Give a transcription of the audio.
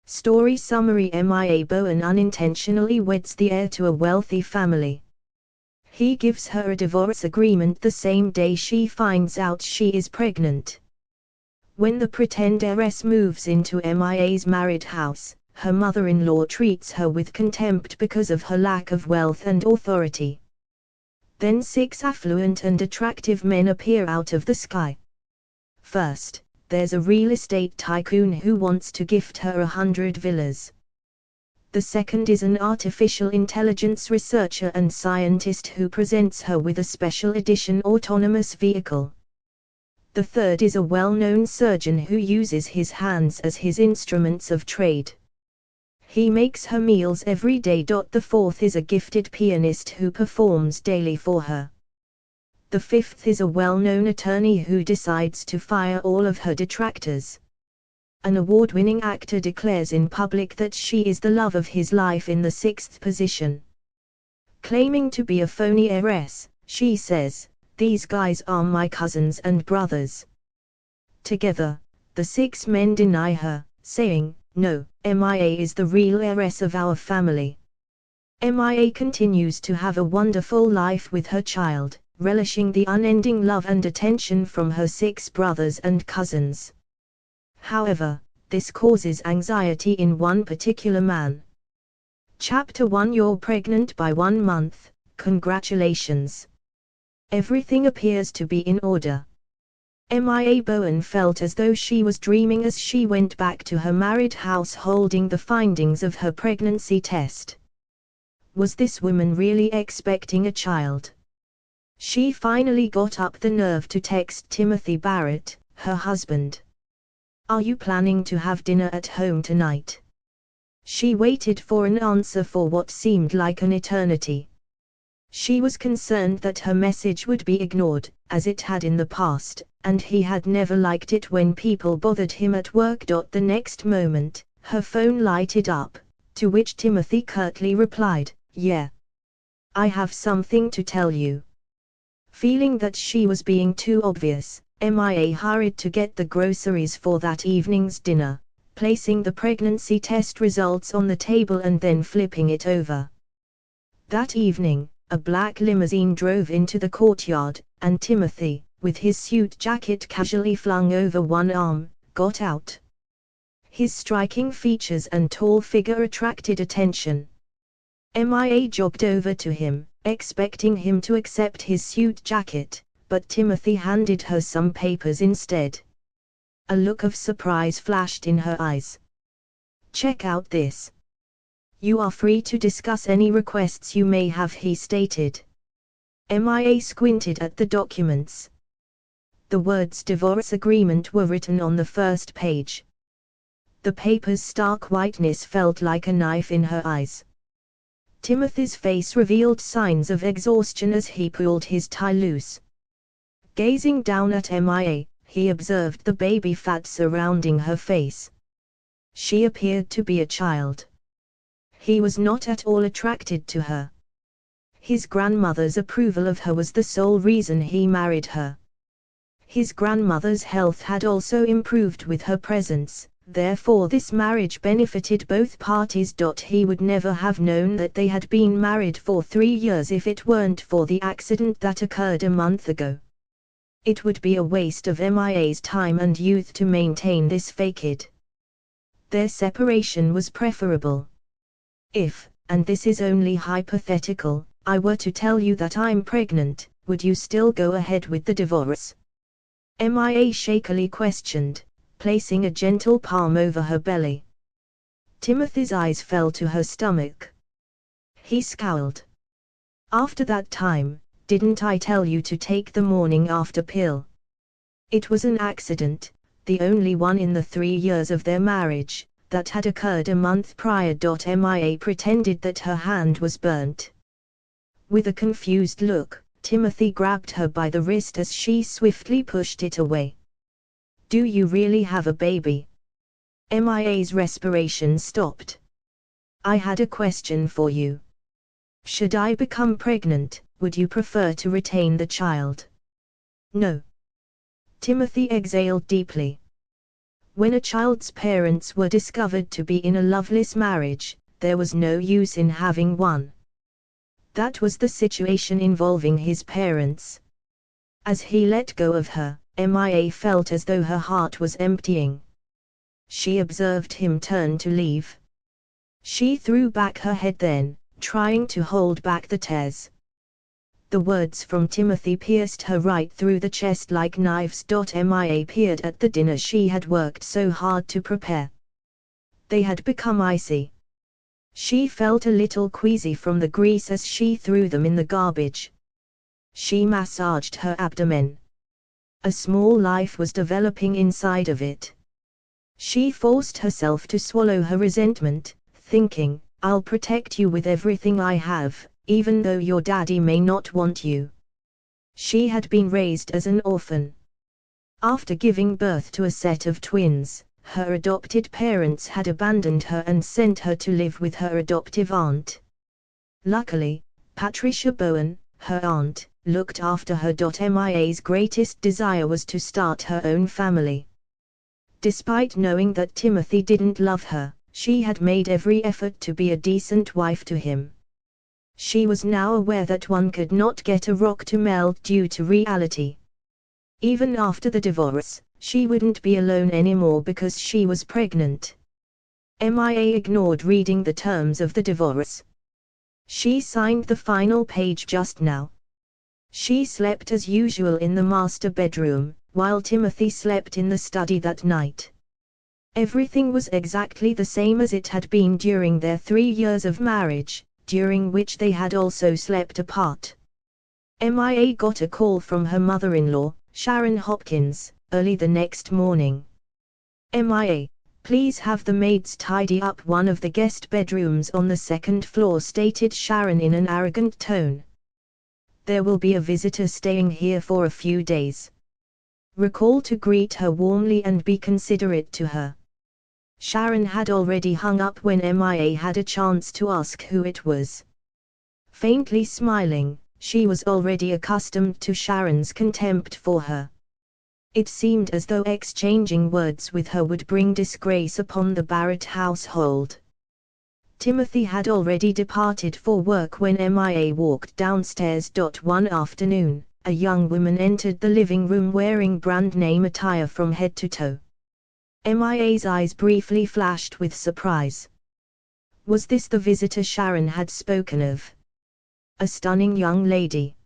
Story summary: MIA Bowen unintentionally weds the heir to a wealthy family. He gives her a divorce agreement the same day she finds out she is pregnant. When the pretend heiress moves into MIA's married house, her mother-in-law treats her with contempt because of her lack of wealth and authority. Then 6 affluent and attractive men appear out of the sky. First, there's a real estate tycoon who wants to gift her 100 villas. The second is an artificial intelligence researcher and scientist who presents her with a special edition autonomous vehicle. The third is a well-known surgeon who uses his hands as his instruments of trade. He makes her meals every day. The fourth is a gifted pianist who performs daily for her. The fifth is a well-known attorney who decides to fire all of her detractors. An award-winning actor declares in public that she is the love of his life. In the sixth position, claiming to be a phony heiress, she says, "These guys are my cousins and brothers." Together, the 6 men deny her, saying, "No, MIA is the real heiress of our family." MIA continues to have a wonderful life with her child, relishing the unending love and attention from her 6 brothers and cousins. However, this causes anxiety in one particular man. Chapter 1: You're pregnant by 1 month, congratulations. Everything appears to be in order. MIA Bowen felt as though she was dreaming as she went back to her married house holding the findings of her pregnancy test. Was this woman really expecting a child? She finally got up the nerve to text Timothy Barrett, her husband. "Are you planning to have dinner at home tonight?" She waited for an answer for what seemed like an eternity. She was concerned that her message would be ignored, as it had in the past, and he had never liked it when people bothered him at work. The next moment, her phone lighted up, to which Timothy curtly replied, "Yeah. I have something to tell you." Feeling that she was being too obvious, MIA hurried to get the groceries for that evening's dinner, placing the pregnancy test results on the table and then flipping it over. That evening, a black limousine drove into the courtyard, and Timothy, with his suit jacket casually flung over one arm, got out. His striking features and tall figure attracted attention. MIA jogged over to him, expecting him to accept his suit jacket, but Timothy handed her some papers instead. A look of surprise flashed in her eyes. "Check out this. You are free to discuss any requests you may have," he stated. MIA squinted at the documents. The words "divorce agreement" were written on the first page. The paper's stark whiteness felt like a knife in her eyes. Timothy's face revealed signs of exhaustion as he pulled his tie loose. Gazing down at MIA, he observed the baby fat surrounding her face. She appeared to be a child. He was not at all attracted to her. His grandmother's approval of her was the sole reason he married her. His grandmother's health had also improved with her presence, therefore this marriage benefited both parties. He would never have known that they had been married for 3 years if it weren't for the accident that occurred a month ago. It would be a waste of MIA's time and youth to maintain this facade. Their separation was preferable. "If, and this is only hypothetical, I were to tell you that I'm pregnant, would you still go ahead with the divorce?" MIA shakily questioned, placing a gentle palm over her belly. Timothy's eyes fell to her stomach. He scowled. "After that time, didn't I tell you to take the morning after pill? It was an accident, the only one in the 3 years of their marriage, that had occurred a month prior." MIA pretended that her hand was burnt. With a confused look, Timothy grabbed her by the wrist as she swiftly pushed it away. "Do you really have a baby?" MIA's respiration stopped. "I had a question for you. Should I become pregnant, would you prefer to retain the child?" "No." Timothy exhaled deeply. When a child's parents were discovered to be in a loveless marriage, there was no use in having one. That was the situation involving his parents. As he let go of her, Mia felt as though her heart was emptying. She observed him turn to leave. She threw back her head then, trying to hold back the tears. The words from Timothy pierced her right through the chest like knives. Mia peered at the dinner she had worked so hard to prepare. They had become icy. She felt a little queasy from the grease as she threw them in the garbage. She massaged her abdomen. A small life was developing inside of it. She forced herself to swallow her resentment, thinking, "I'll protect you with everything I have, even though your daddy may not want you." She had been raised as an orphan. After giving birth to a set of twins, her adopted parents had abandoned her and sent her to live with her adoptive aunt. Luckily, Patricia Bowen, her aunt, looked after her. Mia's greatest desire was to start her own family. Despite knowing that Timothy didn't love her, she had made every effort to be a decent wife to him. She was now aware that one could not get a rock to melt due to reality. Even after the divorce, she wouldn't be alone anymore because she was pregnant. Mia ignored reading the terms of the divorce. She signed the final page just now. She slept as usual in the master bedroom, while Timothy slept in the study that night. Everything was exactly the same as it had been during their 3 years of marriage, during which they had also slept apart. Mia got a call from her mother-in-law, Sharon Hopkins, early the next morning. "Mia, please have the maids tidy up one of the guest bedrooms on the 2nd floor," stated Sharon in an arrogant tone. "There will be a visitor staying here for a few days. Recall to greet her warmly and be considerate to her." Sharon had already hung up when Mia had a chance to ask who it was. Faintly smiling, she was already accustomed to Sharon's contempt for her. It seemed as though exchanging words with her would bring disgrace upon the Barrett household. Timothy had already departed for work when Mia walked downstairs. One afternoon, a young woman entered the living room wearing brand-name attire from head to toe. Mia's eyes briefly flashed with surprise. Was this the visitor Sharon had spoken of? A stunning young lady.